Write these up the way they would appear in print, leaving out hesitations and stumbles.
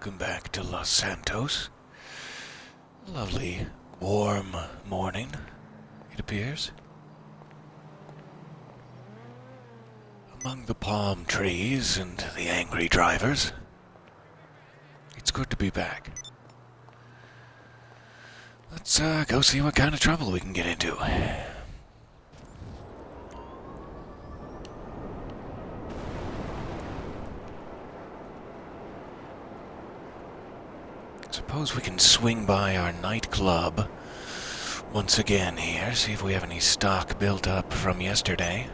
welcome back to Los Santos. A lovely, warm morning, it appears. Among the palm trees and the angry drivers. It's good to be back. Let's go see what kind of trouble we can get into. Suppose we can swing by our nightclub once again here, see if we have any stock built up from yesterday.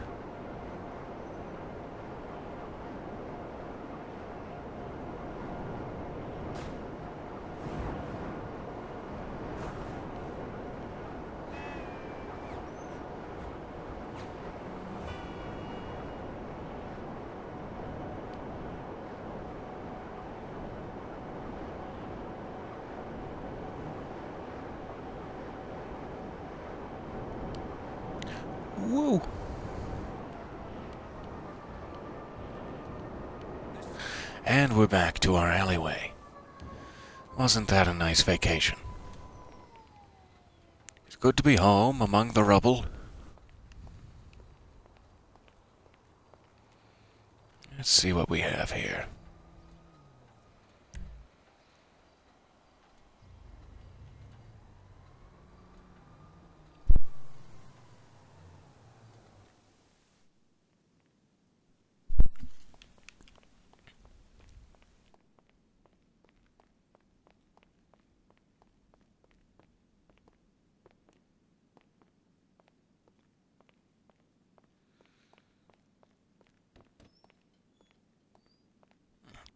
Woo! And we're back to our alleyway. Wasn't that a nice vacation? It's good to be home among the rubble. Let's see what we have here.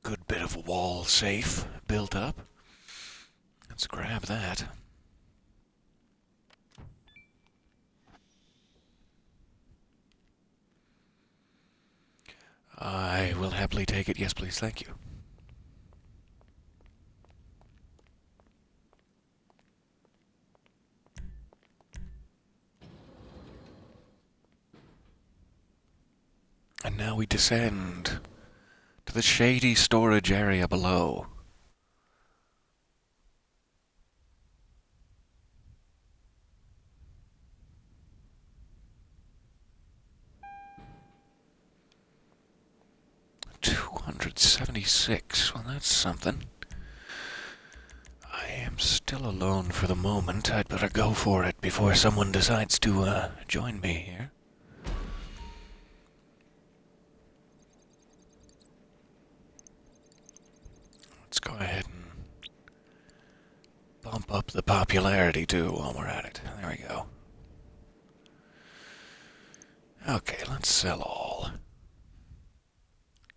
Good bit of wall safe built up. Let's grab that. I will happily take it. Yes, please. Thank you. And now we descend to the shady storage area below. $276. Well, that's something. I am still alone for the moment. I'd better go for it before someone decides to join me here. Let's go ahead and bump up the popularity, too, while we're at it. There we go. Okay, let's sell all.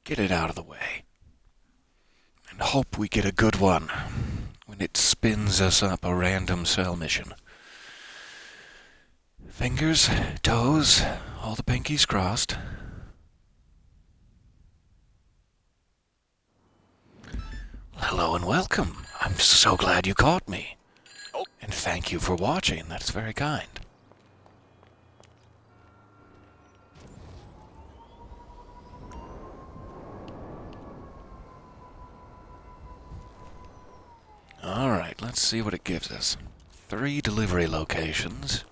Get it out of the way. And hope we get a good one when it spins us up a random sell mission. Fingers, toes, all the pinkies crossed. Hello and welcome. I'm so glad you caught me. Oh. And thank you for watching. That's very kind. Alright, let's see what it gives us. 3 delivery locations.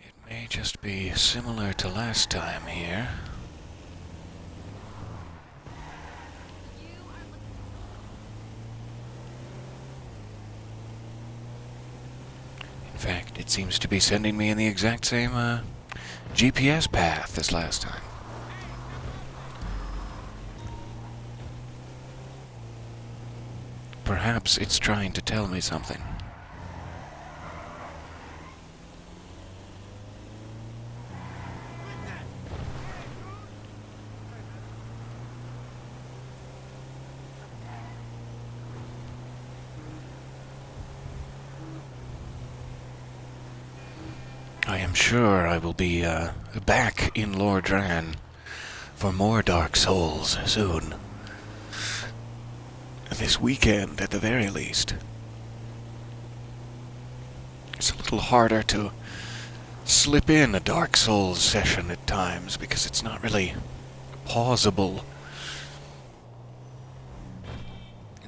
It may just be similar to last time here. In fact, it seems to be sending me in the exact same GPS path as last time. Perhaps it's trying to tell me something. I am sure I will be back in Lordran for more Dark Souls soon. This weekend, at the very least. It's a little harder to slip in a Dark Souls session at times because it's not really pausable.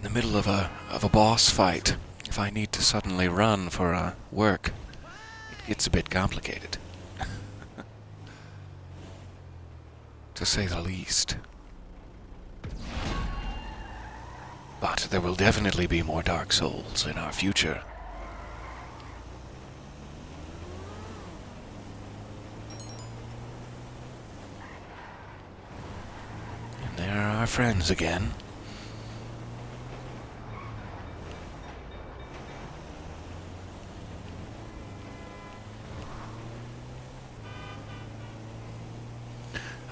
in the middle of a boss fight, if I need to suddenly run for work, it gets a bit complicated. To say the least. But there will definitely be more Dark Souls in our future. And there are our friends again.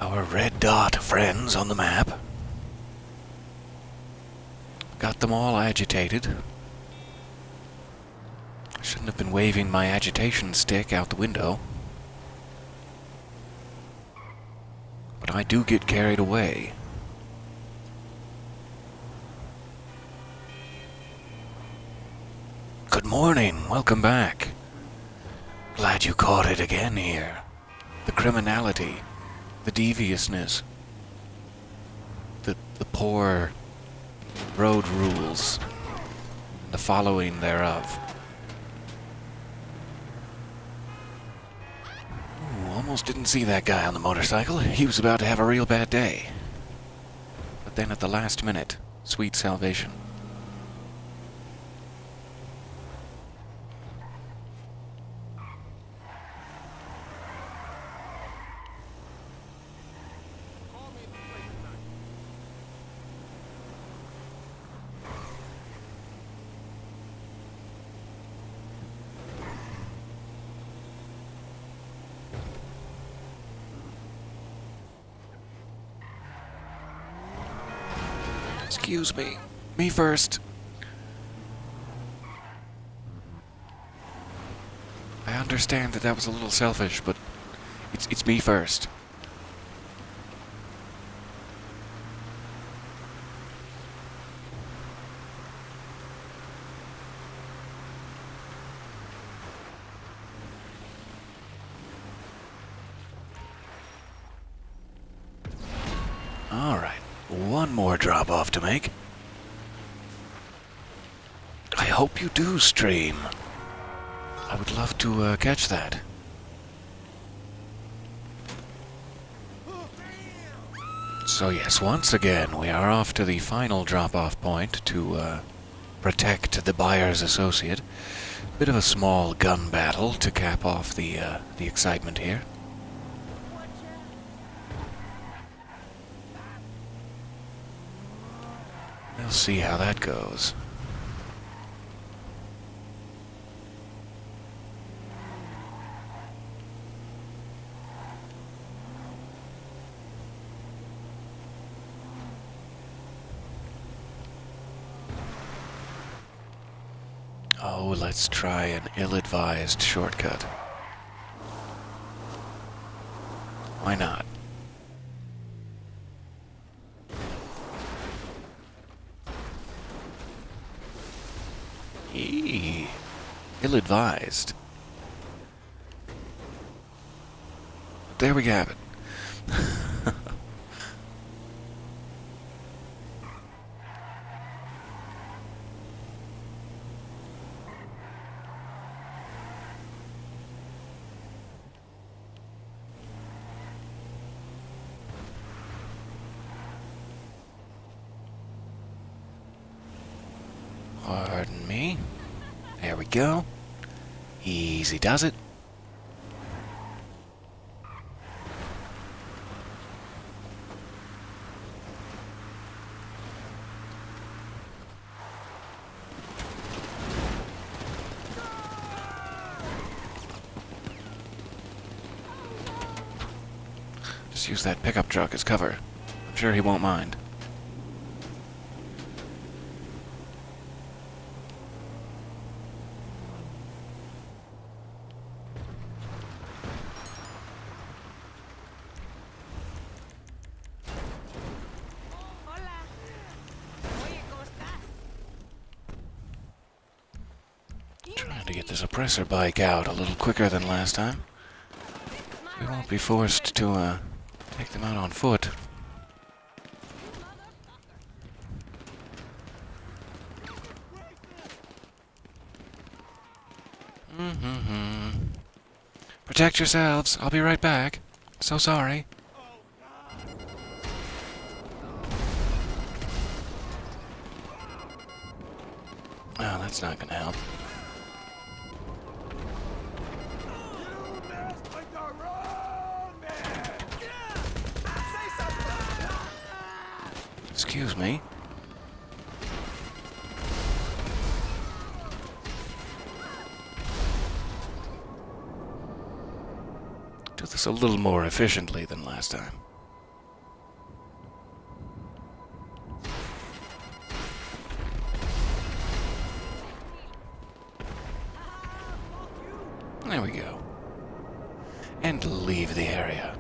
Our red dot friends on the map. Got them all agitated. I shouldn't have been waving my agitation stick out the window. But I do get carried away. Good morning, welcome back. Glad you caught it again here. The criminality, the deviousness, the poor road rules, the following thereof. Ooh, almost didn't see that guy on the motorcycle. He was about to have a real bad day. But then at the last minute, sweet salvation. Excuse me. Me first. I understand that was a little selfish, but it's me first. All right. One more drop-off to make. I hope you do stream. I would love to catch that. So yes, once again, we are off to the final drop-off point to protect the buyer's associate. Bit of a small gun battle to cap off the excitement here. We'll see how that goes. Oh, let's try an ill-advised shortcut. Why not? Ill-advised. There we have it. Pardon me. There we go. Easy does it. Just use that pickup truck as cover. I'm sure he won't mind. Trying to get the suppressor bike out a little quicker than last time. We won't be forced to take them out on foot. Protect yourselves. I'll be right back. So sorry. Oh, that's not gonna help. Excuse me. Do this a little more efficiently than last time. There we go. And leave the area.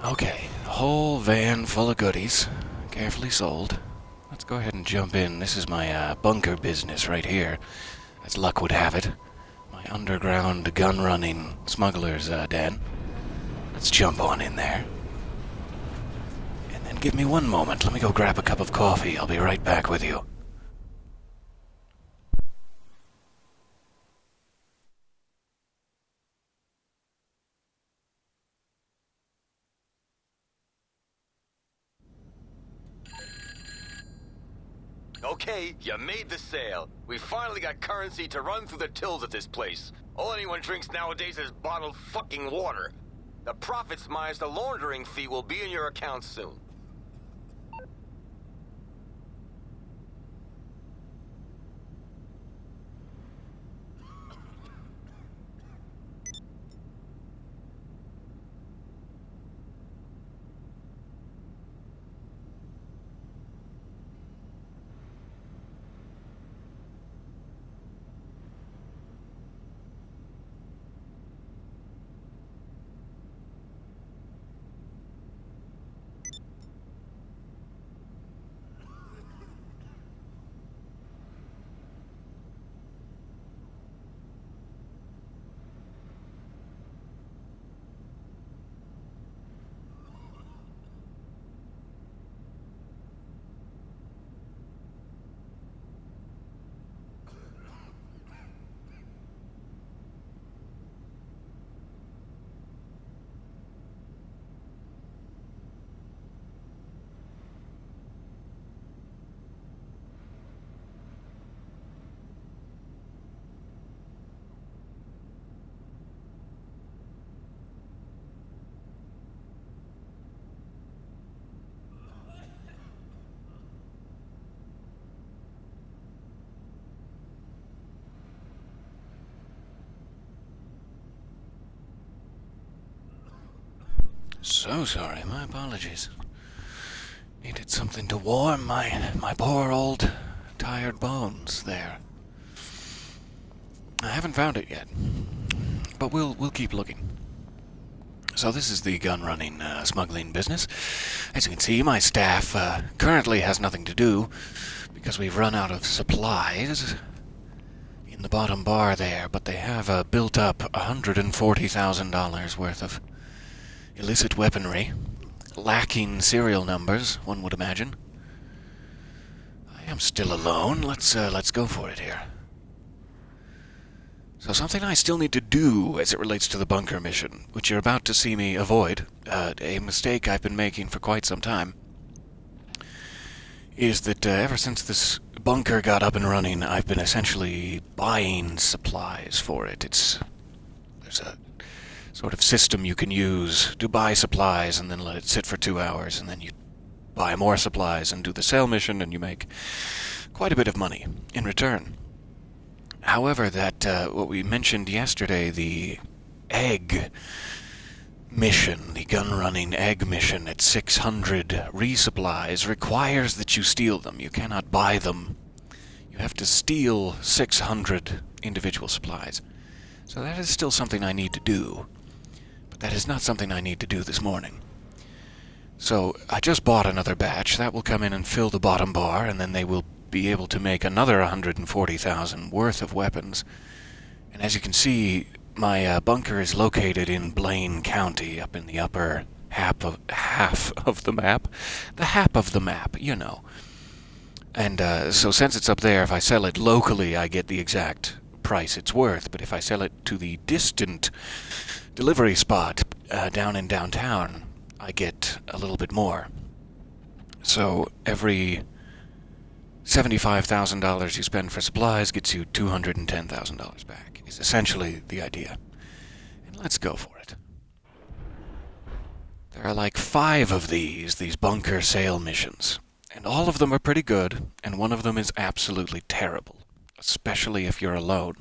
Okay, a whole van full of goodies, carefully sold. Let's go ahead and jump in. This is my bunker business right here, as luck would have it. My underground gun-running smuggler's den. Let's jump on in there. And then give me one moment. Let me go grab a cup of coffee. I'll be right back with you. Okay, you made the sale. We finally got currency to run through the tills at this place. All anyone drinks nowadays is bottled fucking water. The profits minus the laundering fee will be in your account soon. So sorry, my apologies. Needed something to warm my poor old tired bones there. I haven't found it yet, but we'll keep looking. So this is the gun-running smuggling business. As you can see, my staff currently has nothing to do because we've run out of supplies in the bottom bar there, but they have built up $140,000 worth of illicit weaponry, lacking serial numbers, one would imagine. I am still alone. Let's go for it here. So something I still need to do as it relates to the bunker mission, which you're about to see me avoid, a mistake I've been making for quite some time, is that ever since this bunker got up and running, I've been essentially buying supplies for it. There's a sort of system you can use to buy supplies and then let it sit for 2 hours, and then you buy more supplies and do the sale mission, and you make quite a bit of money in return. However, what we mentioned yesterday, the egg mission, the gun-running egg mission at 600 resupplies, requires that you steal them. You cannot buy them. You have to steal 600 individual supplies. So that is still something I need to do. But that is not something I need to do this morning. So I just bought another batch. That will come in and fill the bottom bar, and then they will be able to make another 140,000 worth of weapons. And as you can see, my bunker is located in Blaine County, up in the upper half of the map. The half of the map, you know. And so since it's up there, if I sell it locally, I get the exact price it's worth. But if I sell it to the distant delivery spot down in downtown, I get a little bit more. So every $75,000 you spend for supplies gets you $210,000 back, is essentially the idea. And let's go for it. There are like 5 of these bunker sale missions. And all of them are pretty good, and one of them is absolutely terrible, especially if you're alone.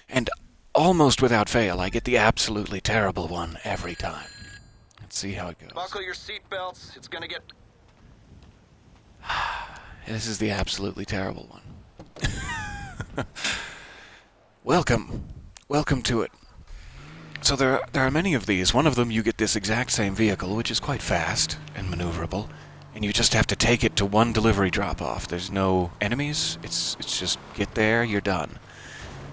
And almost without fail, I get the absolutely terrible one every time. Let's see how it goes. Buckle your seatbelts. It's gonna get... This is the absolutely terrible one. Welcome. Welcome to it. So there are many of these. One of them, you get this exact same vehicle, which is quite fast and maneuverable, and you just have to take it to one delivery drop-off. There's no enemies. It's just get there, you're done.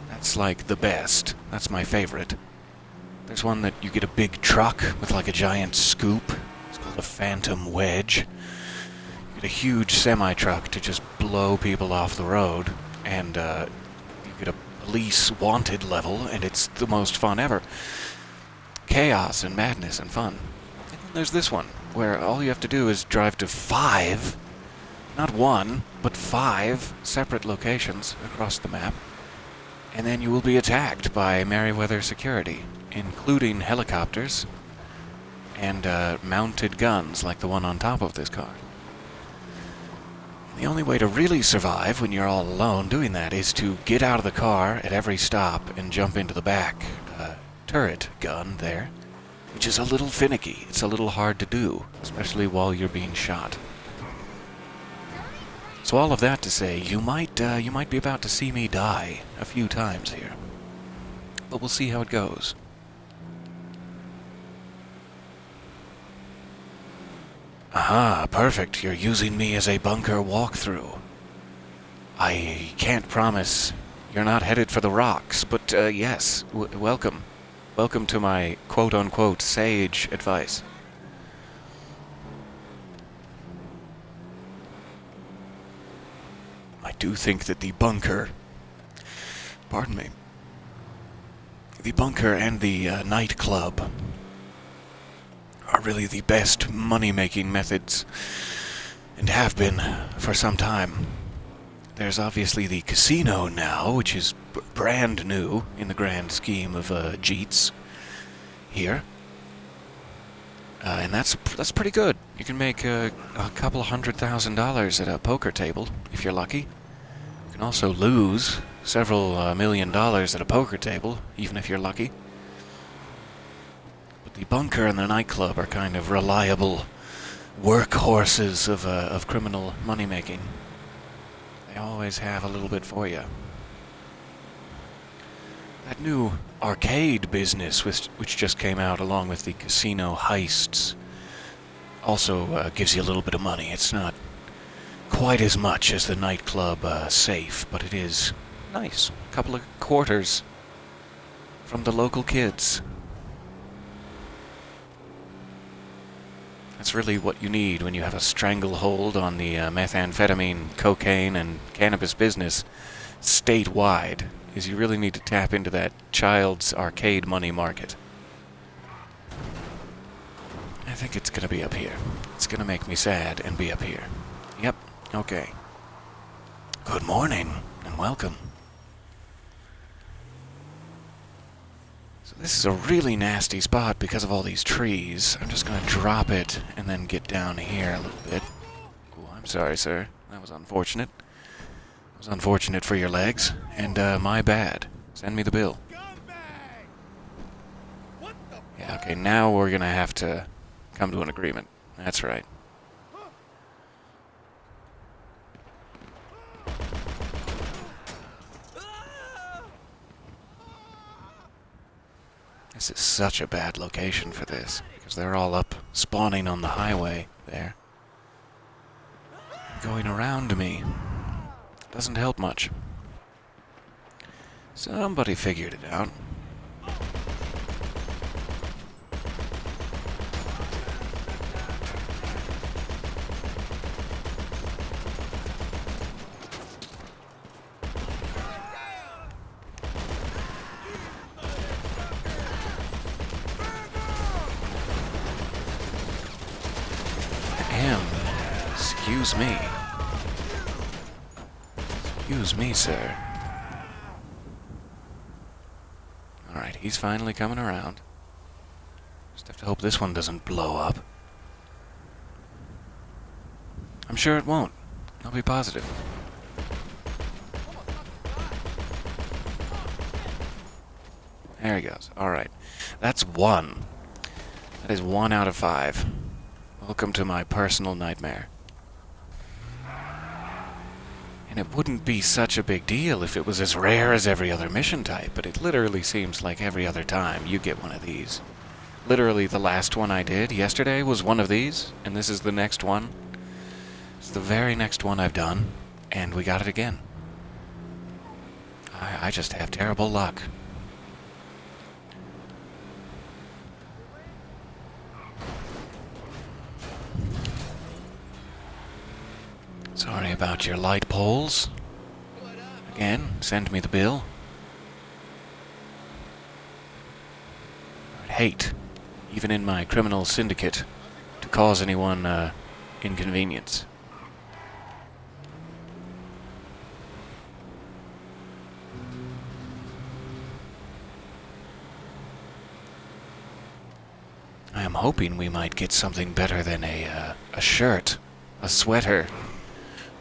That's like the best. That's my favorite. There's one that you get a big truck with like a giant scoop. It's called a Phantom Wedge. You get a huge semi-truck to just blow people off the road, and you get a police wanted level, and it's the most fun ever. Chaos and madness and fun. And then there's this one, where all you have to do is drive to 5, not 1, but 5 separate locations across the map, and then you will be attacked by Merryweather security, including helicopters and mounted guns like the one on top of this car. The only way to really survive when you're all alone doing that is to get out of the car at every stop and jump into the back turret gun there, which is a little finicky. It's a little hard to do, especially while you're being shot. So all of that to say, you might be about to see me die a few times here, but we'll see how it goes. Aha, perfect. You're using me as a bunker walkthrough. I can't promise you're not headed for the rocks, but yes, welcome. Welcome to my quote-unquote sage advice. I do think that the bunker and the nightclub are really the best money-making methods, and have been for some time. There's obviously the casino now, which is brand new in the grand scheme of Jeets here. And that's pretty good. You can make a couple $100,000 at a poker table, if you're lucky. You can also lose several $1 million at a poker table, even if you're lucky. But the bunker and the nightclub are kind of reliable workhorses of criminal money-making. They always have a little bit for you. That new arcade business, which just came out along with the casino heists, also gives you a little bit of money. It's not quite as much as the nightclub safe, but it is nice. A couple of quarters from the local kids. That's really what you need when you have a stranglehold on the methamphetamine, cocaine, and cannabis business statewide, is you really need to tap into that child's arcade money market. I think it's going to be up here. It's going to make me sad and be up here. Yep, okay. Good morning, and welcome. So this is a really nasty spot because of all these trees. I'm just going to drop it and then get down here a little bit. Ooh, I'm sorry, sir. That was unfortunate. It was unfortunate for your legs, and my bad. Send me the bill. Yeah, okay, now we're going to have to come to an agreement. That's right. This is such a bad location for this, because they're all up spawning on the highway there. Going around me doesn't help much. Somebody figured it out. Excuse me. Excuse me, sir. Alright, he's finally coming around. Just have to hope this one doesn't blow up. I'm sure it won't. I'll be positive. There he goes. Alright. That's 1. That is 1 out of 5. Welcome to my personal nightmare. And it wouldn't be such a big deal if it was as rare as every other mission type, but it literally seems like every other time you get one of these. Literally, the last one I did yesterday was one of these, and this is the next one. It's the very next one I've done, and we got it again. I just have terrible luck. Sorry about your light poles. Again, send me the bill. I'd hate, even in my criminal syndicate, to cause anyone inconvenience. I am hoping we might get something better than a shirt, a sweater,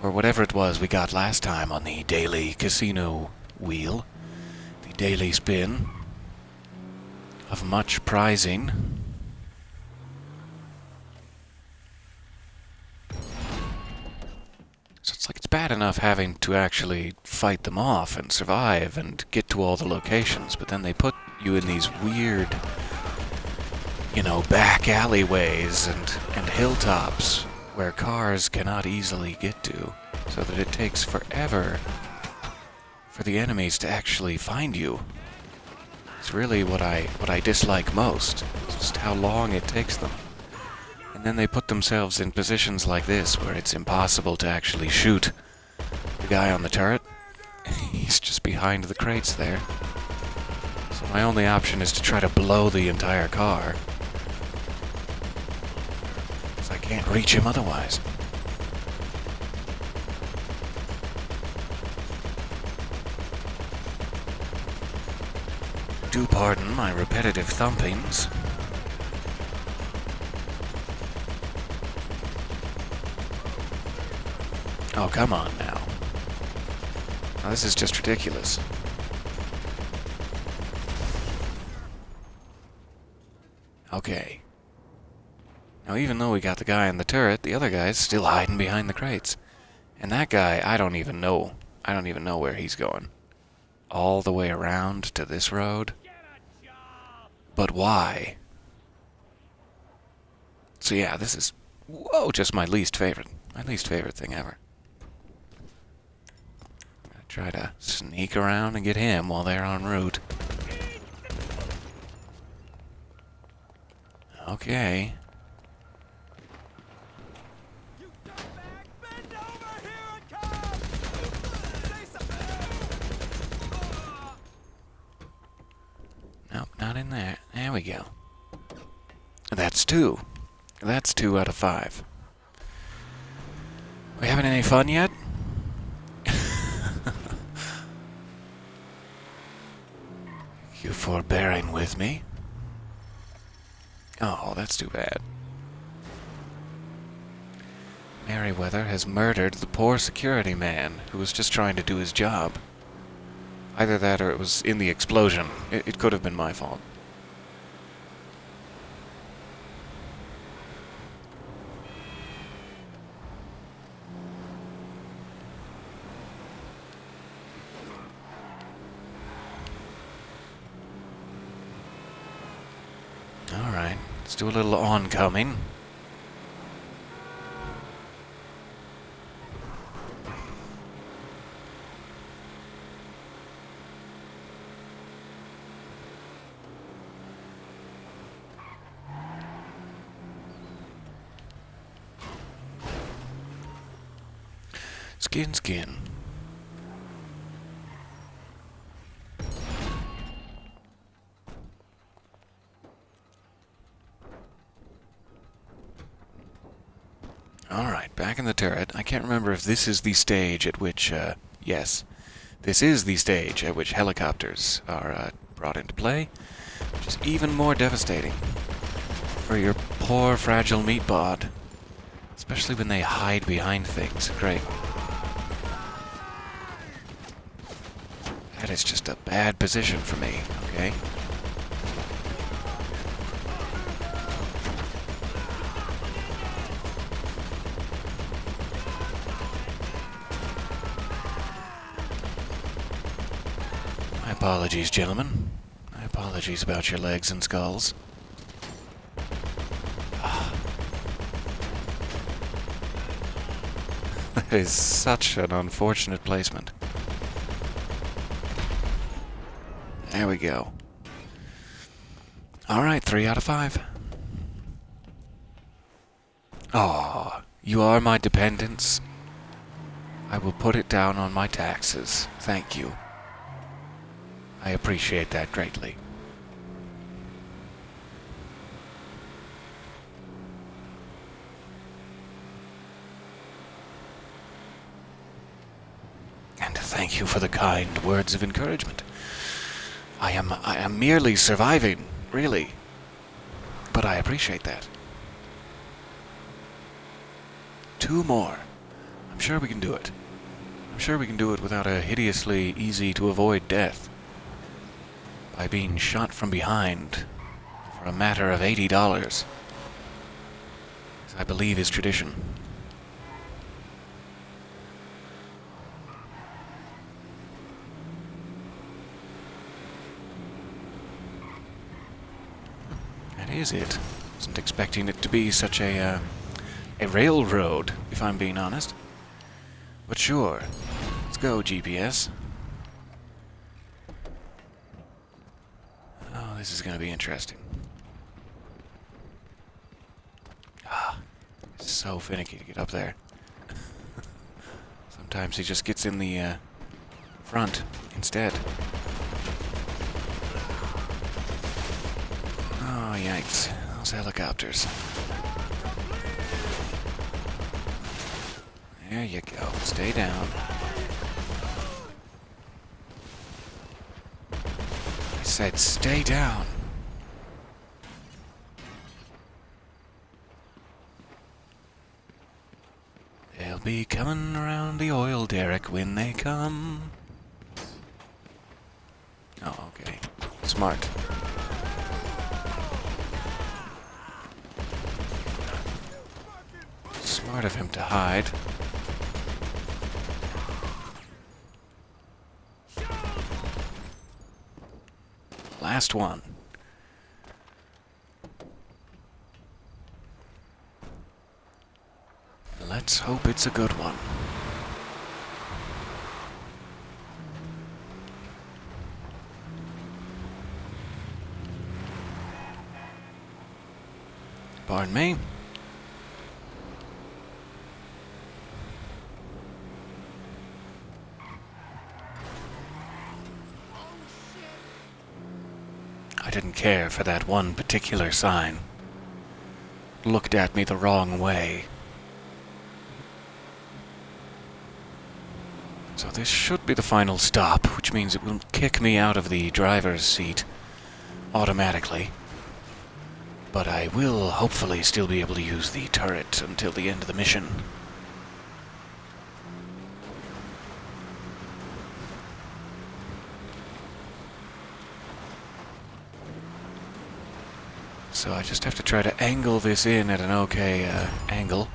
or whatever it was we got last time on the daily casino wheel. The daily spin of much prizing. So it's like it's bad enough having to actually fight them off and survive and get to all the locations, but then they put you in these weird, back alleyways and hilltops where cars cannot easily get to, so that it takes forever for the enemies to actually find you. It's really what I dislike most, just how long it takes them. And then they put themselves in positions like this where it's impossible to actually shoot the guy on the turret. He's just behind the crates there. So my only option is to try to blow the entire car. I can't reach him otherwise. Do pardon my repetitive thumpings. Oh, come on now. Now, this is just ridiculous. Okay. Now, even though we got the guy in the turret, the other guy's still hiding behind the crates. And that guy, I don't even know. I don't even know where he's going. All the way around to this road? But why? So yeah, this is, just my least favorite. My least favorite thing ever. I'm gonna try to sneak around and get him while they're en route. Okay. Nope, not in there. There we go. That's 2. That's 2 out of 5. We having any fun yet? You forbearing with me? Oh, that's too bad. Merryweather has murdered the poor security man who was just trying to do his job. Either that or it was in the explosion. It could have been my fault. Alright, let's do a little oncoming. Skin. Alright, back in the turret. I can't remember if this is the stage at which, yes. This is the stage at which helicopters are brought into play, which is even more devastating for your poor, fragile meat bod. Especially when they hide behind things. Great. That is just a bad position for me, okay? My apologies, gentlemen. My apologies about your legs and skulls. That is such an unfortunate placement. There we go. Alright, 3 out of 5. Aw, you are my dependents. I will put it down on my taxes. Thank you. I appreciate that greatly. And thank you for the kind words of encouragement. I am merely surviving, really. But I appreciate that. 2 more. I'm sure we can do it. I'm sure we can do it without a hideously easy-to-avoid death. By being shot from behind for a matter of $80, as I believe is tradition. That is it. Wasn't expecting it to be such a railroad, if I'm being honest. But sure. Let's go, GPS. Oh, this is going to be interesting. It's so finicky to get up there. Sometimes he just gets in the front instead. Oh, yikes. Those helicopters. There you go. Stay down. I said stay down. They'll be coming around the oil derrick when they come. Oh, okay. Smart. Smart of him to hide. Last one. Let's hope it's a good one. Pardon me? I didn't care for that one particular sign. Looked at me the wrong way. So this should be the final stop, which means it will kick me out of the driver's seat automatically. But I will hopefully still be able to use the turret until the end of the mission. So I just have to try to angle this in at an okay angle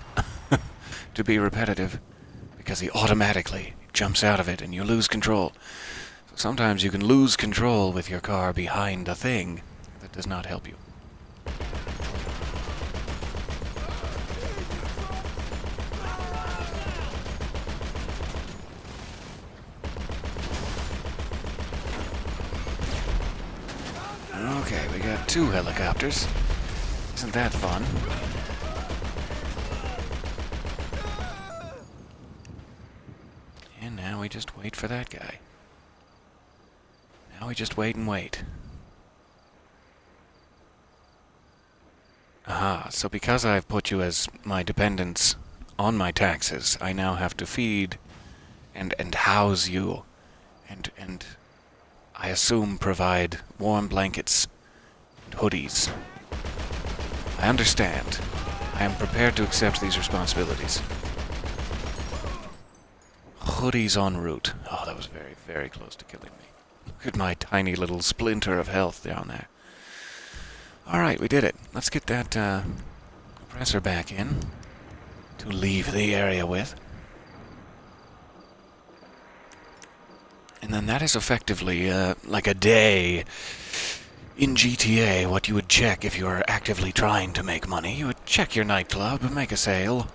to be repetitive, because he automatically jumps out of it and you lose control. So sometimes you can lose control with your car behind a thing that does not help you. Okay, we got 2 helicopters. Isn't that fun? And now we just wait for that guy. Now we just wait and wait. Aha, so because I've put you as my dependents on my taxes, I now have to feed and house you, and I assume provide warm blankets and hoodies. I understand. I am prepared to accept these responsibilities. Hoodies en route. Oh, that was very, very close to killing me. Look at my tiny little splinter of health down there. Alright, we did it. Let's get that compressor back in to leave the area with. And then that is effectively like a day in GTA, what you would check if you were actively trying to make money. You would check your nightclub, make a sale,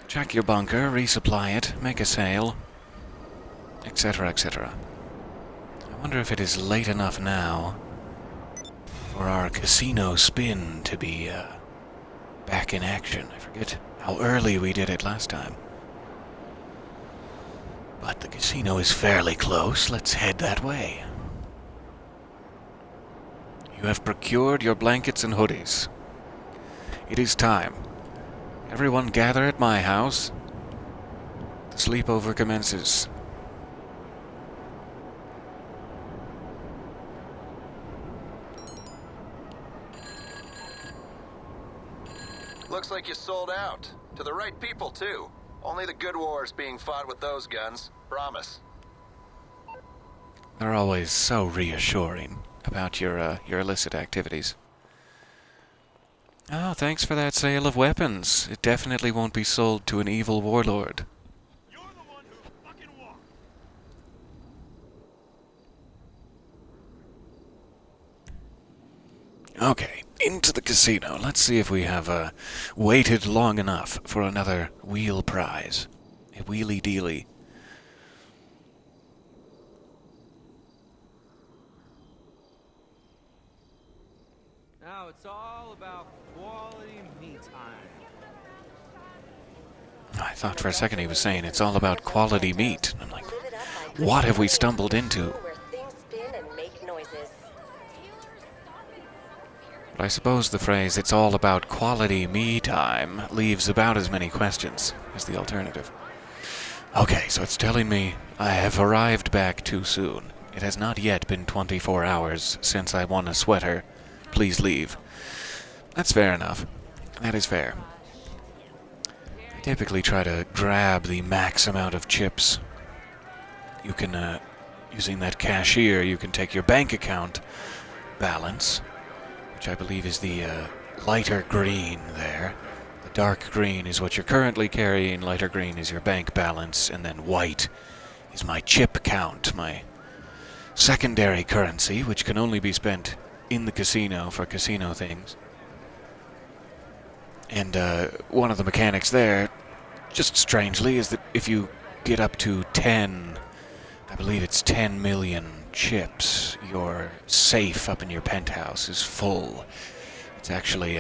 check your bunker, resupply it, make a sale, etc., etc. I wonder if it is late enough now for our casino spin to be back in action. I forget how early we did it last time. But the casino is fairly close. Let's head that way. You have procured your blankets and hoodies. It is time. Everyone gather at my house. The sleepover commences. Looks like you sold out. To the right people, too. Only the good wars being fought with those guns. Promise. They're always so reassuring about your illicit activities. Oh, thanks for that sale of weapons. It definitely won't be sold to an evil warlord. You're the one who fucking walked. Okay, into the casino. Let's see if we have waited long enough for another wheel prize. A wheelie dealie. Now it's all about quality me time. I thought for a second he was saying it's all about quality meat. I'm like, what have we stumbled into? But I suppose the phrase, it's all about quality me time, leaves about as many questions as the alternative. Okay, so it's telling me I have arrived back too soon. It has not yet been 24 hours since I won a sweater. Please leave. That's fair enough. That is fair. I typically try to grab the max amount of chips. You can, using that cashier, you can take your bank account balance, which I believe is the lighter green there. The dark green is what you're currently carrying, lighter green is your bank balance, and then white is my chip count, my secondary currency, which can only be spent in the casino for casino things. And one of the mechanics there, just strangely, is that if you get up to 10, I believe it's 10 million chips, your safe up in your penthouse is full. It's actually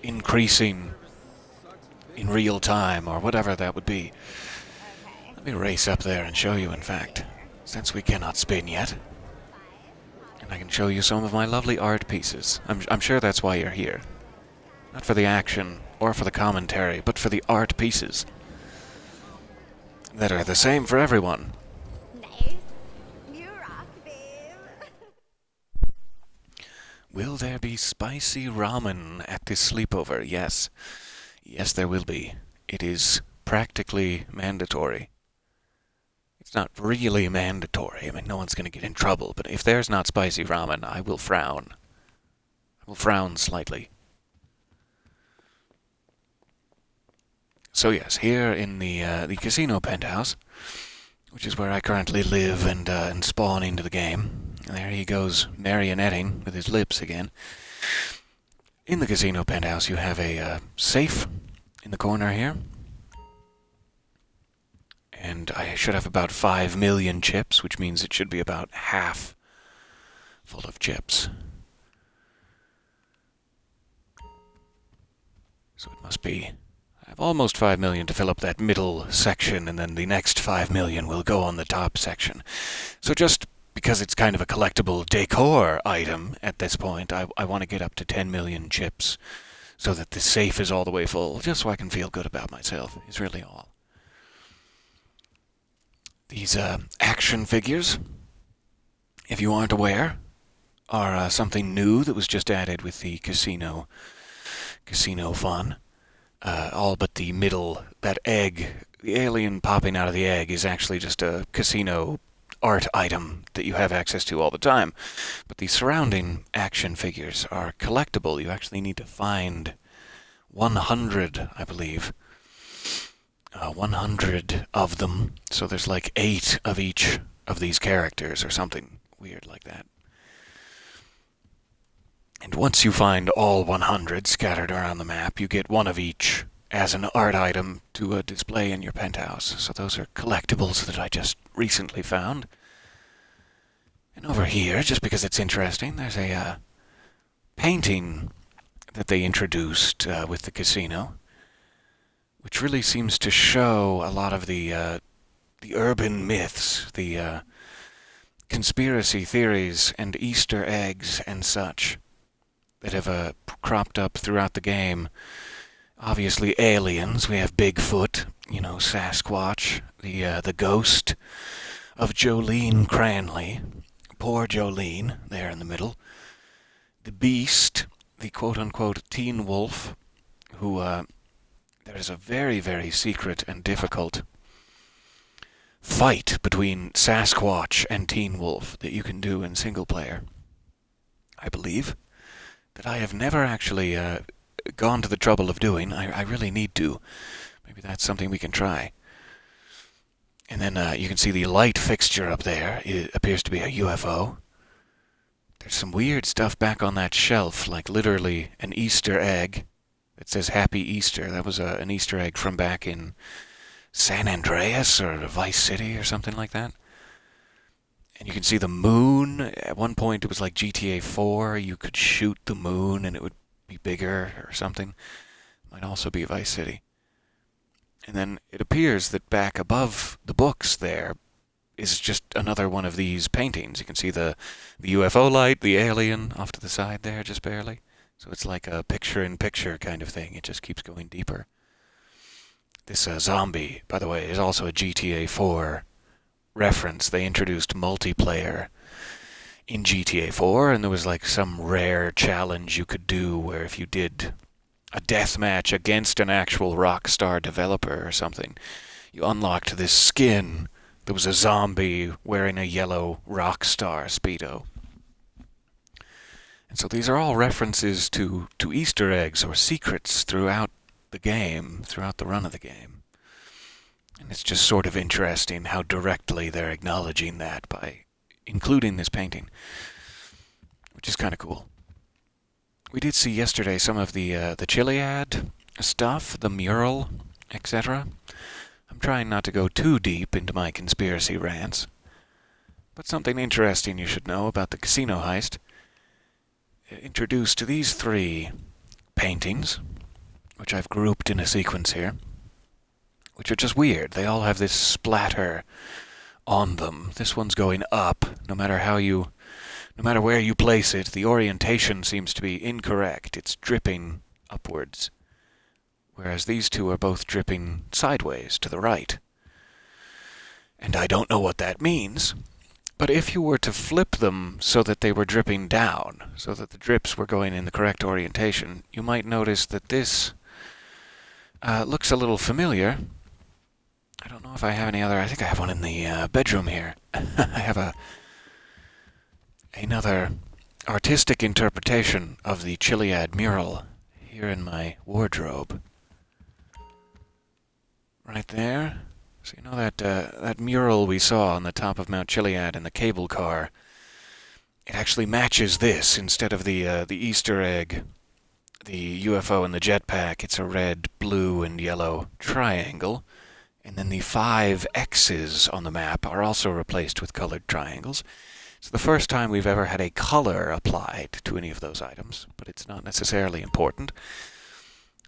increasing in real time, or whatever that would be. Let me race up there and show you, in fact, since we cannot spin yet. And I can show you some of my lovely art pieces. I'm sure that's why you're here. Not for the action or for the commentary, but for the art pieces that are the same for everyone. Nice. You rock, babe. Will there be spicy ramen at this sleepover? Yes. Yes, there will be. It is practically mandatory. It's not really mandatory. I mean, no one's going to get in trouble, but if there's not spicy ramen, I will frown. I will frown slightly. So yes, here in the casino penthouse, which is where I currently live and spawn into the game. And there he goes marionetting with his lips again. In the casino penthouse, you have a safe in the corner here. And I should have about 5 million chips, which means it should be about half full of chips. So it must be... I have almost 5 million to fill up that middle section, and then the next 5 million will go on the top section. So just because it's kind of a collectible decor item at this point, I want to get up to 10 million chips so that the safe is all the way full, just so I can feel good about myself, is really all. These action figures, if you aren't aware, are something new that was just added with the casino fun. All but the middle, that egg, the alien popping out of the egg is actually just a casino art item that you have access to all the time. But the surrounding action figures are collectible. You actually need to find 100, I believe. 100 of them. So there's like 8 of each of these characters or something weird like that. And once you find all 100 scattered around the map, you get one of each as an art item to display in your penthouse. So those are collectibles that I just recently found. And over here, just because it's interesting, there's a painting that they introduced with the casino, which really seems to show a lot of the urban myths, the conspiracy theories and Easter eggs and such that have cropped up throughout the game. Obviously aliens, we have Bigfoot, Sasquatch, the ghost of Jolene Cranley, poor Jolene, there in the middle, the beast, the quote-unquote teen wolf, who, there's a very, very secret and difficult fight between Sasquatch and teen wolf that you can do in single player, I believe, that I have never actually gone to the trouble of doing. I really need to. Maybe that's something we can try. And then you can see the light fixture up there. It appears to be a UFO. There's some weird stuff back on that shelf, like literally an Easter egg that says Happy Easter. That was an Easter egg from back in San Andreas or Vice City or something like that. And you can see the moon. At one point it was like GTA 4. You could shoot the moon and it would be bigger or something. Might also be Vice City. And then it appears that back above the books there is just another one of these paintings. You can see the UFO light, the alien off to the side there, just barely. So it's like a picture-in-picture kind of thing. It just keeps going deeper. This zombie, by the way, is also a GTA 4 reference. They introduced multiplayer in GTA 4, and there was like some rare challenge you could do where if you did a deathmatch against an actual Rockstar developer or something, you unlocked this skin. There was a zombie wearing a yellow Rockstar Speedo. And so these are all references to Easter eggs or secrets throughout the game, throughout the run of the game. And it's just sort of interesting how directly they're acknowledging that by including this painting, which is kind of cool. We did see yesterday some of the Chiliad stuff, the mural, etc. I'm trying not to go too deep into my conspiracy rants, but something interesting you should know about the casino heist. It introduced these 3 paintings, which I've grouped in a sequence here, which are just weird. They all have this splatter on them. This one's going up. No matter where you place it, the orientation seems to be incorrect. It's dripping upwards, whereas these 2 are both dripping sideways to the right. And I don't know what that means, but if you were to flip them so that they were dripping down, so that the drips were going in the correct orientation, you might notice that this looks a little familiar. I don't know if I have any other. I think I have one in the bedroom here. I have another artistic interpretation of the Chiliad mural here in my wardrobe. Right there. So you know that mural we saw on the top of Mount Chiliad in the cable car? It actually matches this. Instead of the Easter egg, the UFO and the jetpack, it's a red, blue, and yellow triangle. And then the 5 X's on the map are also replaced with colored triangles. It's the first time we've ever had a color applied to any of those items, but it's not necessarily important.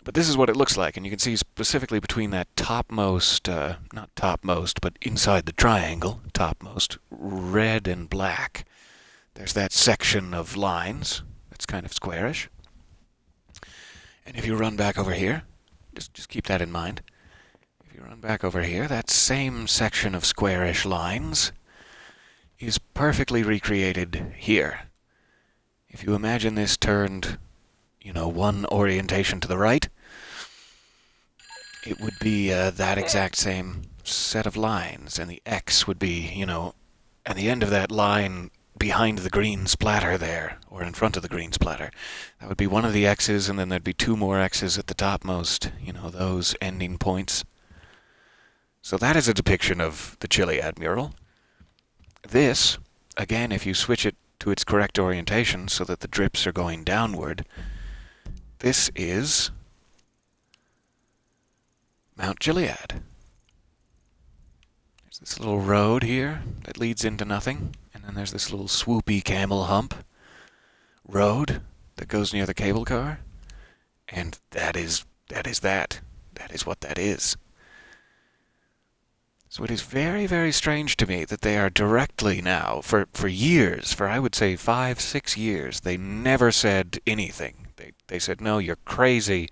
But this is what it looks like, and you can see specifically between that topmost, not topmost, but inside the triangle, topmost, red and black, there's that section of lines that's kind of squarish. And if you run back over here, just keep that in mind. If you run back over here, that same section of squarish lines is perfectly recreated here. If you imagine this turned, one orientation to the right, it would be that exact same set of lines, and the X would be, at the end of that line behind the green splatter there, or in front of the green splatter. That would be one of the X's, and then there'd be two more X's at the topmost, those ending points. So that is a depiction of the Chiliad mural. This, again, if you switch it to its correct orientation so that the drips are going downward, this is Mount Gilead. There's this little road here that leads into nothing, and then there's this little swoopy camel hump road that goes near the cable car, and that is that. That is what that is. So it is very, very strange to me that they are directly now, for years, for I would say 5-6 years, they never said anything. They said, no, you're crazy.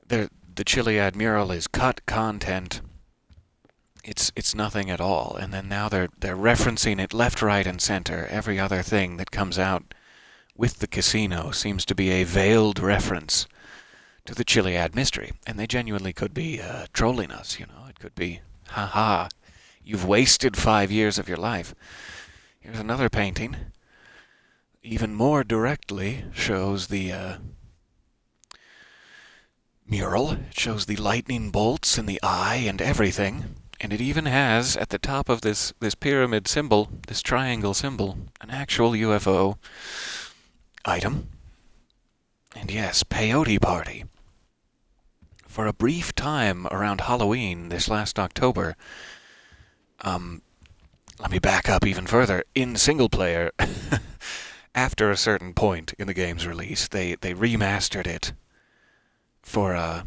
The Chiliad mural is cut content. It's nothing at all. And then now they're referencing it left, right, and center. Every other thing that comes out with the casino seems to be a veiled reference to the Chiliad mystery. And they genuinely could be trolling us, It could be, haha, you've wasted 5 years of your life. Here's another painting. Even more directly shows the mural. It shows the lightning bolts in the eye and everything. And it even has, at the top of this pyramid symbol, this triangle symbol, an actual UFO item. And yes, peyote party. For a brief time around Halloween this last October, let me back up even further. In single player, after a certain point in the game's release, they remastered it for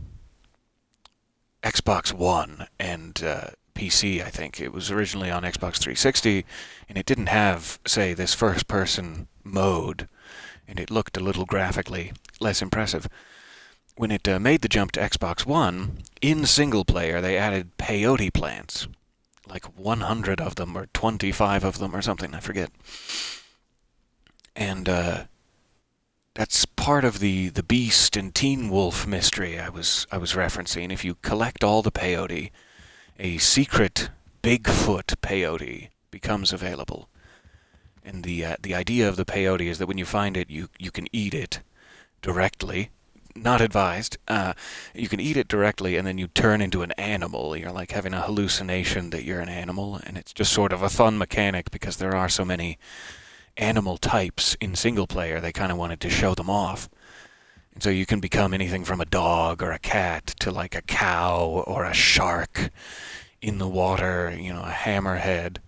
Xbox One and PC, I think. It was originally on Xbox 360, and it didn't have, say, this first-person mode, and it looked a little graphically less impressive. When it made the jump to Xbox One, in single player, they added peyote plants. Like 100 of them, or 25 of them, or something, I forget. And that's part of the Beast and Teen Wolf mystery I was referencing. If you collect all the peyote, a secret Bigfoot peyote becomes available. And the idea of the peyote is that when you find it, you can eat it directly. Not advised. You can eat it directly, and then you turn into an animal. You're like having a hallucination that you're an animal, and it's just sort of a fun mechanic because there are so many animal types in single player. They kind of wanted to show them off. And so you can become anything from a dog or a cat to like a cow or a shark in the water, a hammerhead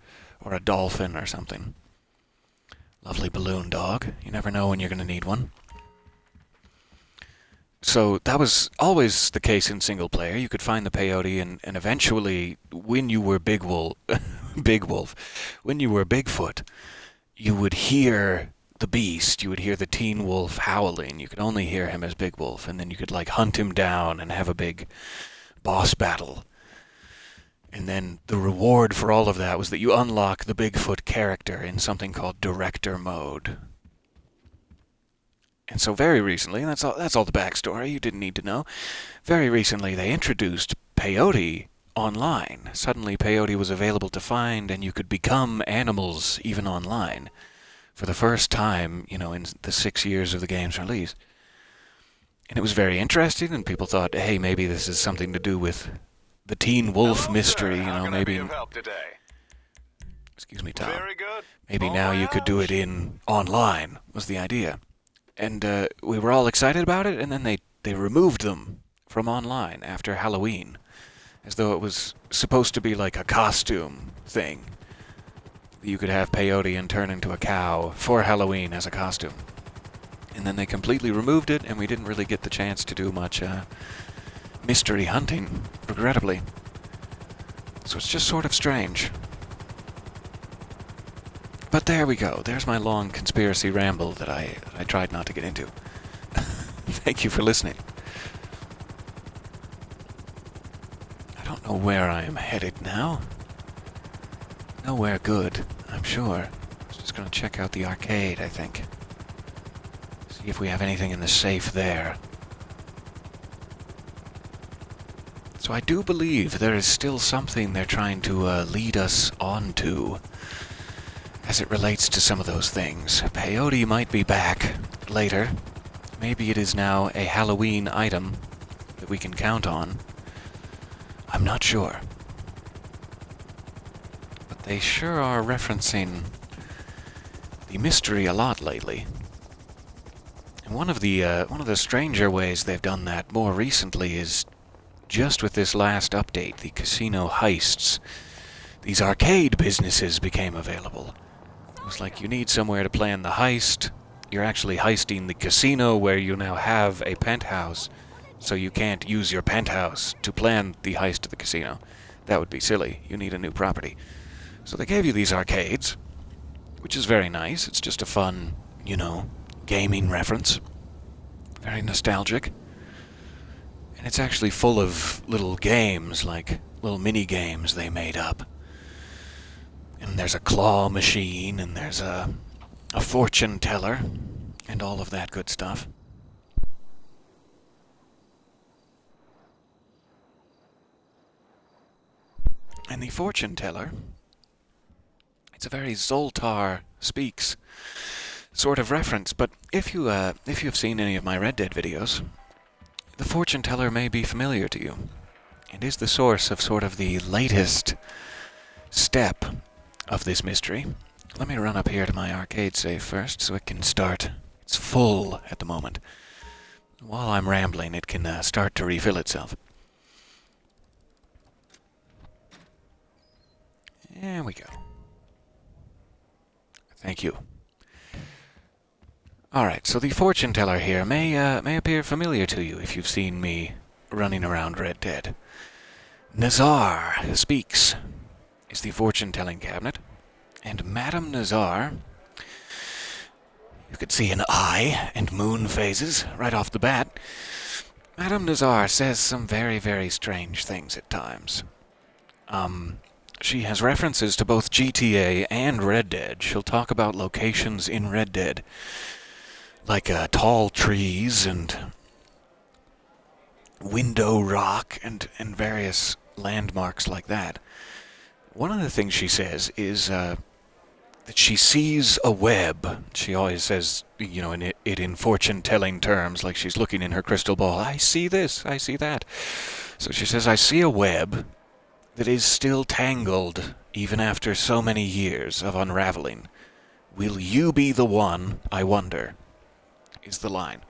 or a dolphin or something. Lovely balloon dog. You never know when you're going to need one. So that was always the case in single player. You could find the peyote, and eventually, when you were Big Wolf, when you were Bigfoot, you would hear the beast. You would hear the Teen Wolf howling. You could only hear him as Big Wolf, and then you could hunt him down and have a big boss battle. And then the reward for all of that was that you unlock the Bigfoot character in something called Director Mode. And so very recently, and that's all the backstory you didn't need to know, very recently they introduced peyote online. Suddenly peyote was available to find, and you could become animals even online for the first time, in the 6 years of the game's release. And it was very interesting, and people thought, hey, maybe this is something to do with the Teen Wolf mystery, maybe... Excuse me, Tom. Very good. Maybe now you could do it in online, was the idea. And we were all excited about it, and then they removed them from online after Halloween, as though it was supposed to be like a costume thing. You could have peyote and turn into a cow for Halloween as a costume. And then they completely removed it, and we didn't really get the chance to do much mystery hunting, regrettably. So it's just sort of strange. But there we go. There's my long conspiracy ramble that I tried not to get into. Thank you for listening. I don't know where I am headed now. Nowhere good, I'm sure. Just gonna check out the arcade, I think. See if we have anything in the safe there. So I do believe there is still something they're trying to lead us on to as it relates to some of those things. Peyote might be back later. Maybe it is now a Halloween item that we can count on. I'm not sure. But they sure are referencing the mystery a lot lately. And one of the stranger ways they've done that more recently is just with this last update, the casino heists. These arcade businesses became available. It was like you need somewhere to plan the heist. You're actually heisting the casino where you now have a penthouse, so you can't use your penthouse to plan the heist of the casino. That would be silly. You need a new property. So they gave you these arcades, which is very nice. It's just a fun, gaming reference. Very nostalgic. And it's actually full of little games, like little mini-games they made up. And there's a claw machine, and there's a fortune teller, and all of that good stuff. And the fortune teller, it's a very Zoltar speaks sort of reference, but if you've seen any of my Red Dead videos, the fortune teller may be familiar to you, and is the source of sort of the latest step of this mystery. Let me run up here to my arcade save first so it can start. It's full at the moment. While I'm rambling, it can start to refill itself. There we go. Thank you. Alright, so the fortune teller here may appear familiar to you if you've seen me running around Red Dead. Nazar Speaks is the fortune-telling cabinet, and Madame Nazar, you could see an eye and moon phases right off the bat. Madame Nazar says some very, very strange things at times. She has references to both GTA and Red Dead. She'll talk about locations in Red Dead, like tall trees and window rock and various landmarks like that. One of the things she says is that she sees a web. She always says, in fortune-telling terms, like she's looking in her crystal ball. I see this, I see that. So she says, I see a web that is still tangled even after so many years of unraveling. Will you be the one, I wonder, is the line.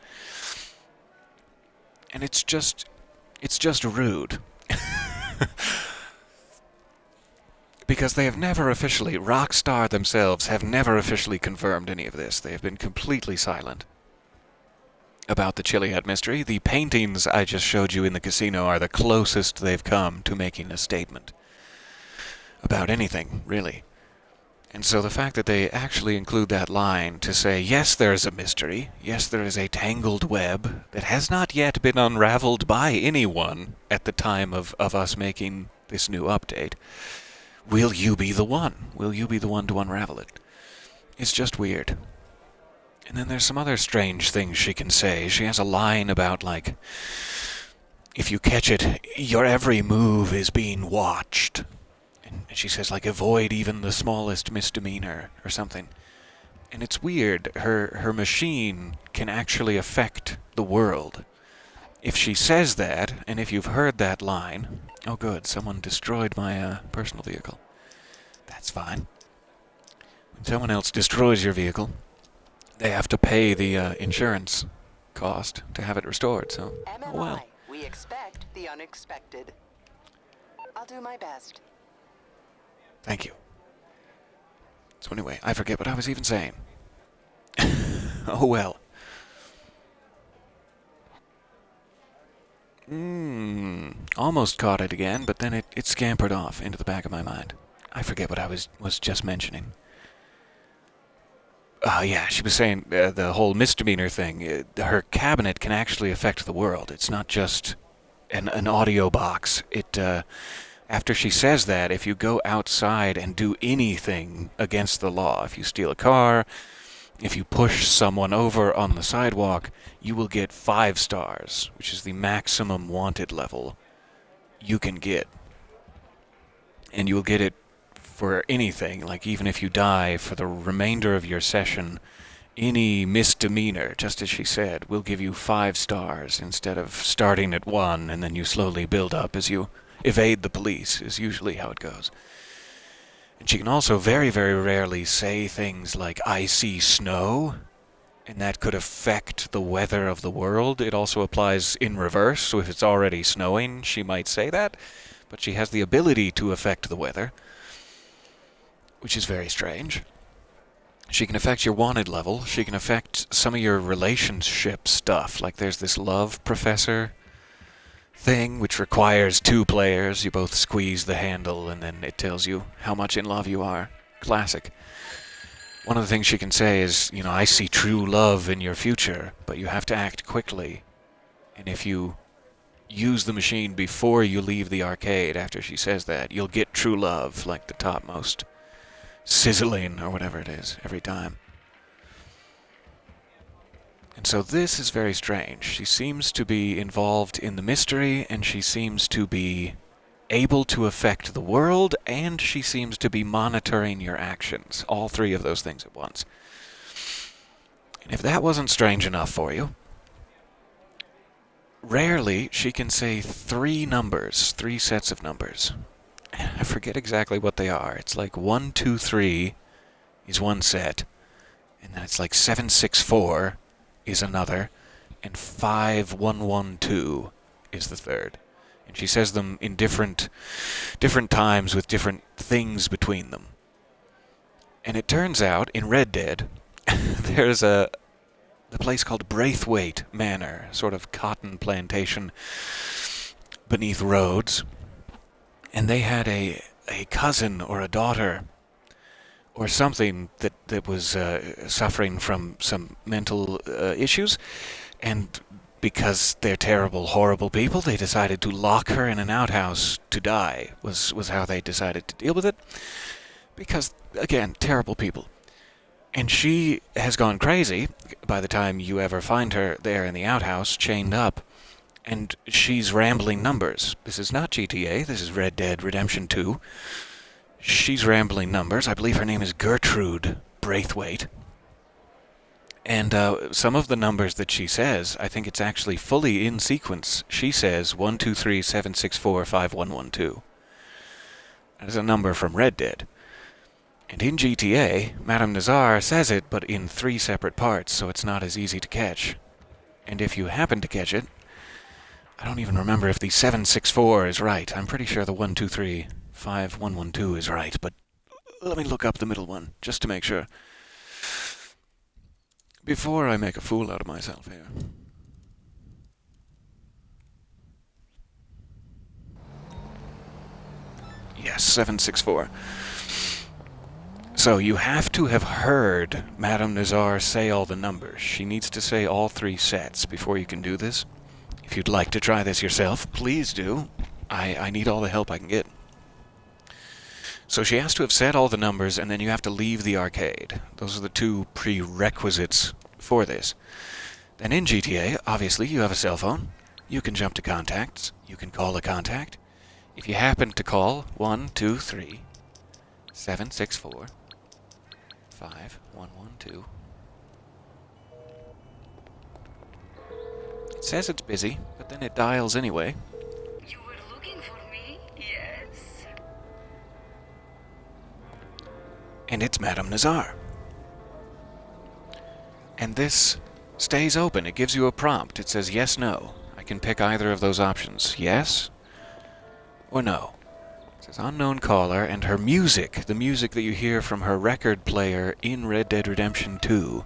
And it's just rude. Because they have never officially, Rockstar themselves have never officially confirmed any of this. They have been completely silent about the Chiliad mystery. The paintings I just showed you in the casino are the closest they've come to making a statement about anything, really. And so the fact that they actually include that line to say, yes, there is a mystery, yes, there is a tangled web that has not yet been unraveled by anyone at the time of us making this new update. Will you be the one? Will you be the one to unravel it? It's just weird. And then there's some other strange things she can say. She has a line about, like, if you catch it, your every move is being watched. And she says, like, avoid even the smallest misdemeanor or something. And it's weird. Her machine can actually affect the world. If she says that, and if you've heard that line... Oh, good. Someone destroyed my personal vehicle. That's fine. When someone else destroys your vehicle, they have to pay the insurance cost to have it restored, so... MMI, oh well. we expect the unexpected. I'll do my best. Thank you. So anyway, I forget what I was even saying. Oh well. Almost caught it again, but then it scampered off into the back of my mind. I forget what I was just mentioning. Yeah, she was saying the whole misdemeanor thing. Her cabinet can actually affect the world. It's not just an audio box. After she says that, if you go outside and do anything against the law, if you steal a car, if you push someone over on the sidewalk, you will get 5 stars, which is the maximum wanted level you can get. And you will get it for anything, like even if you die for the remainder of your session, any misdemeanor, just as she said, will give you 5 stars instead of starting at 1 and then you slowly build up as you evade the police, is usually how it goes. And she can also very, very rarely say things like, "I see snow," and that could affect the weather of the world. It also applies in reverse, so if it's already snowing, she might say that, but she has the ability to affect the weather, which is very strange. She can affect your wanted level. She can affect some of your relationship stuff, like there's this love professor thing, which requires 2 players. You both squeeze the handle, and then it tells you how much in love you are. Classic. One of the things she can say is, "I see true love in your future, but you have to act quickly." And if you use the machine before you leave the arcade after she says that, you'll get true love, like the topmost sizzling or whatever it is, every time. And so this is very strange. She seems to be involved in the mystery, and she seems to be able to affect the world, and she seems to be monitoring your actions. All 3 of those things at once. And if that wasn't strange enough for you, rarely she can say 3 numbers, 3 sets of numbers. I forget exactly what they are. It's like 1, 2, 3 is one set, and then it's like 764 is another, and 5, 1, 1, 2 is the third. And she says them in different times with different things between them. And it turns out in Red Dead, there's the place called Braithwaite Manor, sort of cotton plantation beneath roads. And they had a cousin or a daughter or something that was suffering from some mental issues. And because they're terrible, horrible people, they decided to lock her in an outhouse to die, was how they decided to deal with it. Because, again, terrible people. And she has gone crazy by the time you ever find her there in the outhouse, chained up. And she's rambling numbers. This is not GTA, this is Red Dead Redemption 2. She's rambling numbers. I believe her name is Gertrude Braithwaite. And some of the numbers that she says, I think it's actually fully in sequence. She says 1, 2, 3, 7, 6, 4, 5, 1, 1, 2. That is a number from Red Dead. And in GTA, Madame Nazar says it, but in 3 separate parts, so it's not as easy to catch. And if you happen to catch it, I don't even remember if the 764 is right. I'm pretty sure the 1, 2, 3, 5, 1, 1, 2 is right, but let me look up the middle one, just to make sure. Before I make a fool out of myself here. Yes, 764. So you have to have heard Madame Nazar say all the numbers. She needs to say all 3 sets before you can do this. If you'd like to try this yourself, please do. I need all the help I can get. So she has to have said all the numbers, and then you have to leave the arcade. Those are the 2 prerequisites for this. Then in GTA, obviously, you have a cell phone. You can jump to contacts. You can call a contact. If you happen to call 1, 2, 3, 7, 6, 4, 5, 1, 1, 2. It says it's busy, but then it dials anyway. You were looking for me? Yes. And it's Madame Nazar. And this stays open. It gives you a prompt. It says yes, no. I can pick either of those options. Yes or no. It says unknown caller, and her music, the music that you hear from her record player in Red Dead Redemption 2,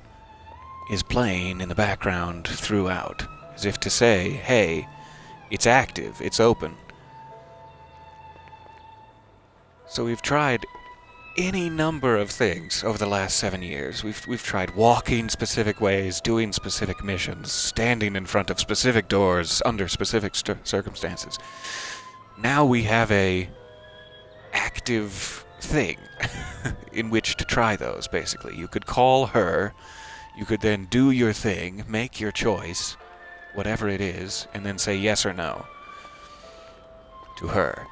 is playing in the background throughout. As if to say, hey, it's active, it's open. So we've tried any number of things over the last 7 years. We've tried walking specific ways, doing specific missions, standing in front of specific doors under specific circumstances. Now we have a active thing in which to try those, basically. You could call her, you could then do your thing, make your choice, whatever it is, and then say yes or no to her.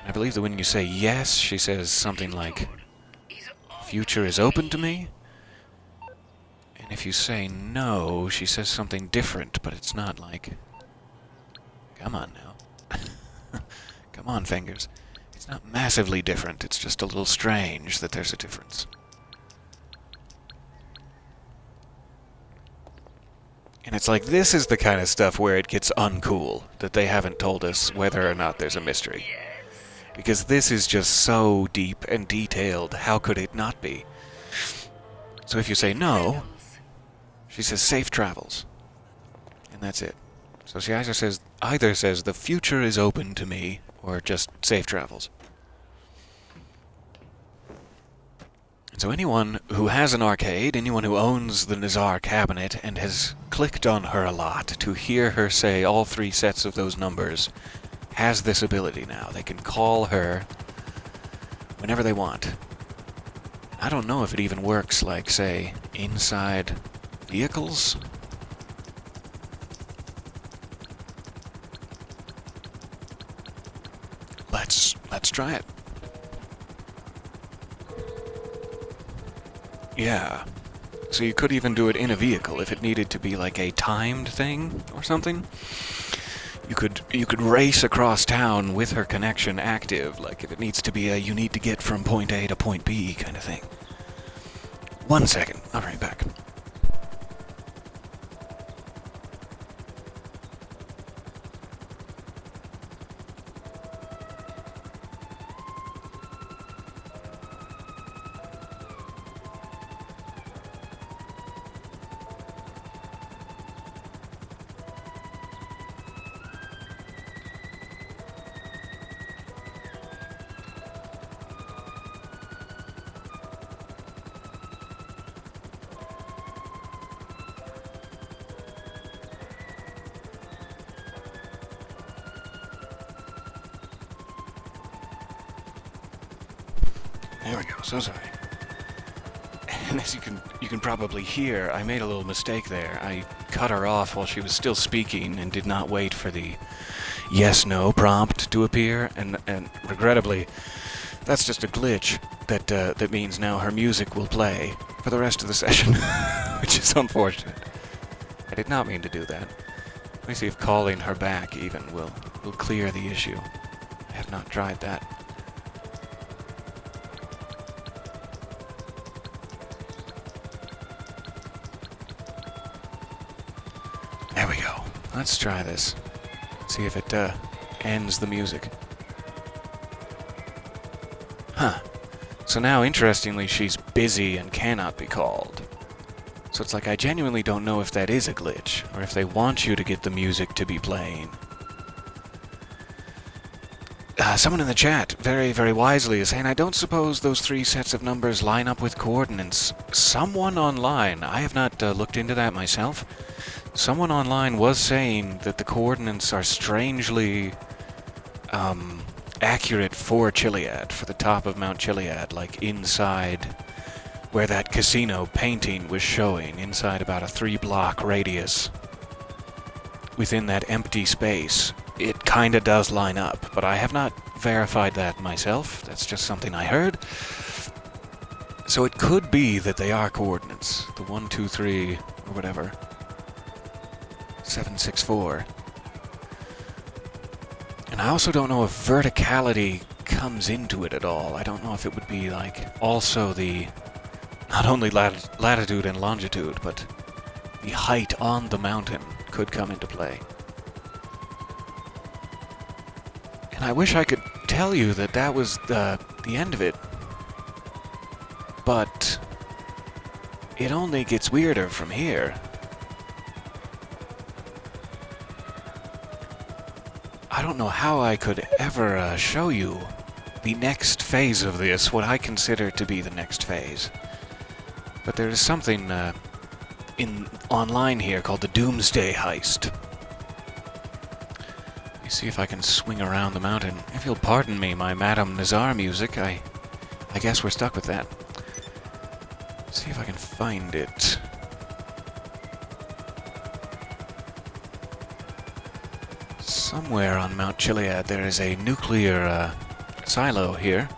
And I believe that when you say yes, she says something like, future is open to me. And if you say no, she says something different, but it's not like, come on now. Come on, fingers. It's not massively different, it's just a little strange that there's a difference. And it's like, this is the kind of stuff where it gets uncool, that they haven't told us whether or not there's a mystery. Because this is just so deep and detailed, how could it not be? So if you say no, she says safe travels. And that's it. So she either says the future is open to me, or just safe travels. And so anyone who has an arcade, anyone who owns the Nazar cabinet and has clicked on her a lot to hear her say all 3 sets of those numbers has this ability now. They can call her whenever they want. I don't know if it even works, like, say, inside vehicles. Let's try it. Yeah. So you could even do it in a vehicle if it needed to be like a timed thing or something. You could race across town with her connection active, like if it needs to be a you need to get from point A to point B kind of thing. 1 second, I'll be right back. There we go, so sorry. And as you can probably hear, I made a little mistake there. I cut her off while she was still speaking and did not wait for the yes-no prompt to appear, and regrettably, that's just a glitch that means now her music will play for the rest of the session, which is unfortunate. I did not mean to do that. Let me see if calling her back even will clear the issue. I have not tried that. There we go. Let's try this. See if it ends the music. Huh. So now, interestingly, she's busy and cannot be called. So it's like I genuinely don't know if that is a glitch, or if they want you to get the music to be playing. Someone in the chat, very, very wisely, is saying, I don't suppose those 3 sets of numbers line up with coordinates. Someone online, I have not looked into that myself, someone online was saying that the coordinates are strangely accurate for Chiliad, for the top of Mount Chiliad, like inside where that casino painting was showing, inside about a 3-block radius. Within that empty space, it kinda does line up, but I have not verified that myself. That's just something I heard. So it could be that they are coordinates. The 1, 2, 3, or whatever. 7, 6, 4. And I also don't know if verticality comes into it at all. I don't know if it would be like also the not only latitude and longitude, but the height on the mountain could come into play. And I wish I could tell you that that was the end of it. But it only gets weirder from here. I don't know how I could ever show you the next phase of this, what I consider to be the next phase. But there is something online here called the Doomsday Heist. Let me see if I can swing around the mountain. If you'll pardon me, my Madame Nazar music, I guess we're stuck with that. See if I can find it. Somewhere on Mount Chiliad there is a nuclear silo here,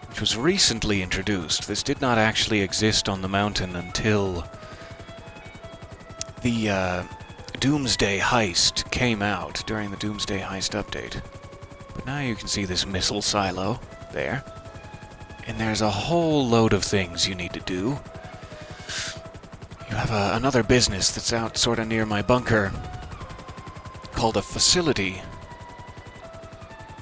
which was recently introduced. This did not actually exist on the mountain until the Doomsday Heist came out during the Doomsday Heist update. But now you can see this missile silo there. And there's a whole load of things you need to do. You have another business that's out sort of near my bunker called a facility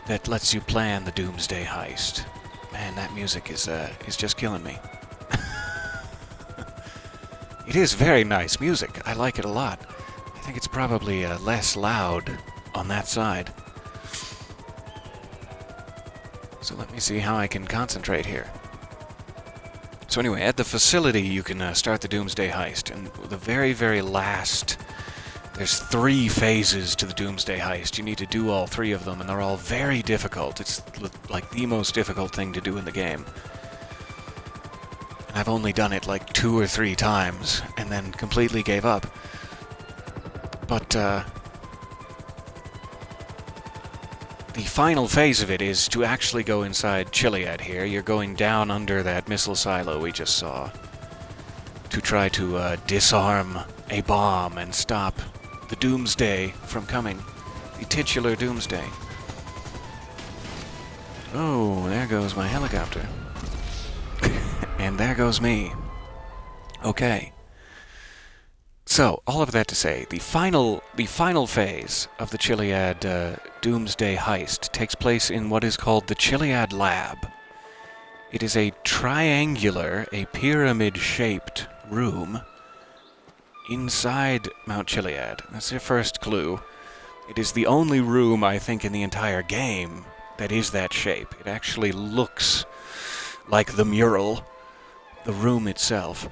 that lets you plan the Doomsday Heist. Man, that music is just killing me. It is very nice music. I like it a lot. I think it's probably less loud on that side. So let me see how I can concentrate here. So anyway, at the facility you can start the Doomsday Heist, and the very, very last... There's 3 phases to the Doomsday Heist. You need to do all 3 of them, and they're all very difficult. It's like the most difficult thing to do in the game. And I've only done it like 2 or 3 times, and then completely gave up. But, the final phase of it is to actually go inside Chiliad here. You're going down under that missile silo we just saw to try to disarm a bomb and stop the Doomsday from coming. The titular Doomsday. Oh, there goes my helicopter. And there goes me. Okay. So, all of that to say, the final phase of the Chiliad Doomsday Heist takes place in what is called the Chiliad Lab. It is a triangular, a pyramid-shaped room inside Mount Chiliad. That's your first clue. It is the only room, I think, in the entire game that is that shape. It actually looks like the mural, the room itself.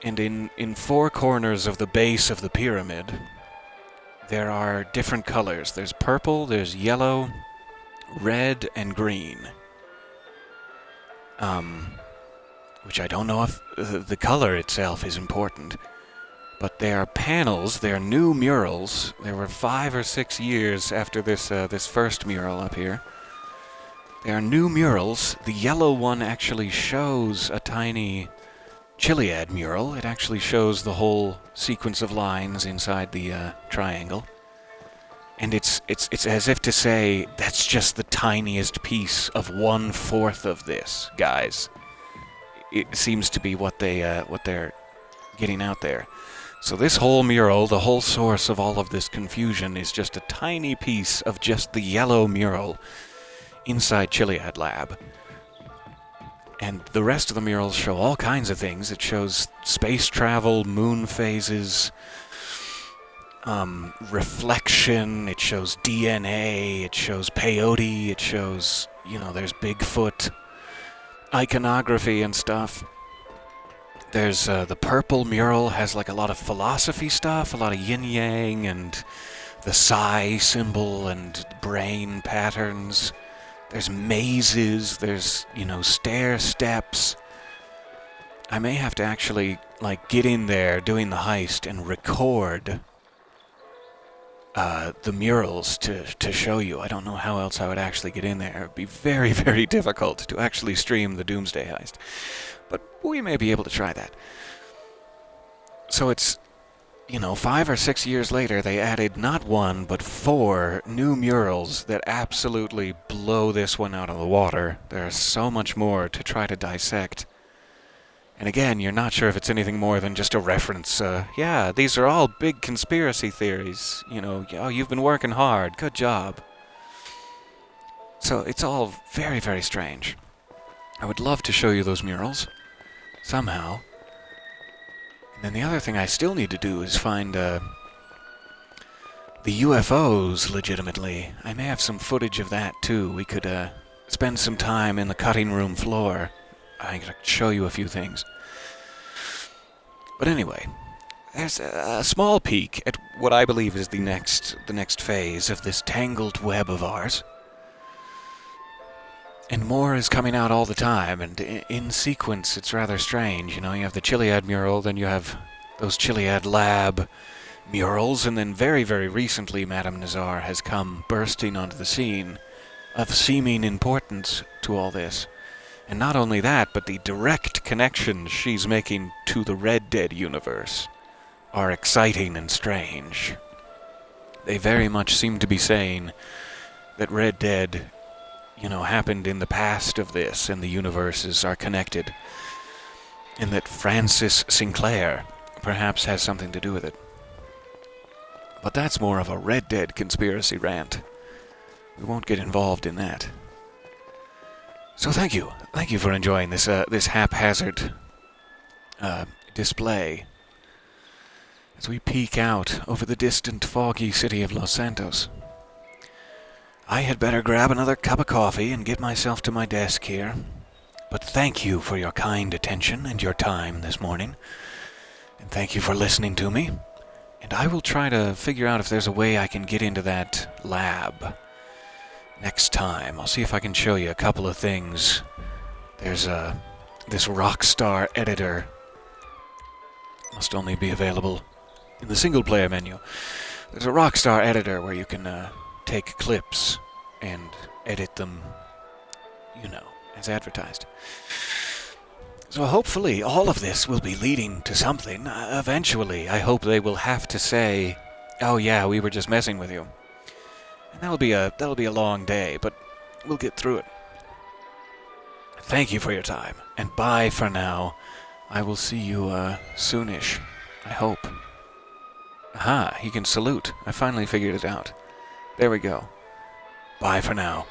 And in 4 corners of the base of the pyramid, there are different colors. There's purple, there's yellow, red, and green. Which I don't know if the color itself is important. But they are panels, they are new murals. There were 5 or 6 years after this first mural up here. They are new murals. The yellow one actually shows a tiny Chiliad mural. It actually shows the whole sequence of lines inside the triangle. And it's as if to say, that's just the tiniest piece of 1/4 of this, guys. It seems to be what they're getting out there. So this whole mural, the whole source of all of this confusion, is just a tiny piece of just the yellow mural inside Chiliad Lab. And the rest of the murals show all kinds of things. It shows space travel, moon phases, reflection, it shows DNA, it shows peyote, it shows, there's Bigfoot, iconography and stuff. There's the purple mural has like a lot of philosophy stuff, a lot of yin-yang and the psi symbol and brain patterns. There's mazes, there's, stair steps. I may have to actually, get in there doing the heist and record the murals to show you. I don't know how else I would actually get in there. It would be very, very difficult to actually stream the Doomsday Heist. But we may be able to try that. So it's, 5 or 6 years later, they added not 1, but 4 new murals that absolutely blow this one out of the water. There's so much more to try to dissect. And again, you're not sure if it's anything more than just a reference. Yeah, these are all big conspiracy theories. Oh, you've been working hard. Good job. So it's all very, very strange. I would love to show you those murals. Somehow. And then the other thing I still need to do is find the the UFOs, legitimately. I may have some footage of that, too. We could, spend some time in the cutting room floor. I could show you a few things. But anyway, there's a small peek at what I believe is the next phase of this tangled web of ours. And more is coming out all the time, and in sequence it's rather strange. You know, you have the Chiliad mural, then you have those Chiliad lab murals, and then very, very recently Madame Nazar has come bursting onto the scene of seeming importance to all this. And not only that, but the direct connections she's making to the Red Dead universe are exciting and strange. They very much seem to be saying that Red Dead, you know, happened in the past of this, and the universes are connected. And that Francis Sinclair perhaps has something to do with it. But that's more of a Red Dead conspiracy rant. We won't get involved in that. So thank you for enjoying this this haphazard display as we peek out over the distant, foggy city of Los Santos. I had better grab another cup of coffee and get myself to my desk here. But thank you for your kind attention and your time this morning. And thank you for listening to me. And I will try to figure out if there's a way I can get into that lab next time. I'll see if I can show you a couple of things. There's this Rockstar editor. Must only be available in the single-player menu. There's a Rockstar editor where you can take clips and edit them, you know, as advertised. So hopefully all of this will be leading to something. Eventually, I hope they will have to say, "Oh yeah, we were just messing with you." And that'll be a long day, but we'll get through it. Thank you for your time, and bye for now. I will see you soonish, I hope. Aha, he can salute. I finally figured it out. There we go. Bye for now.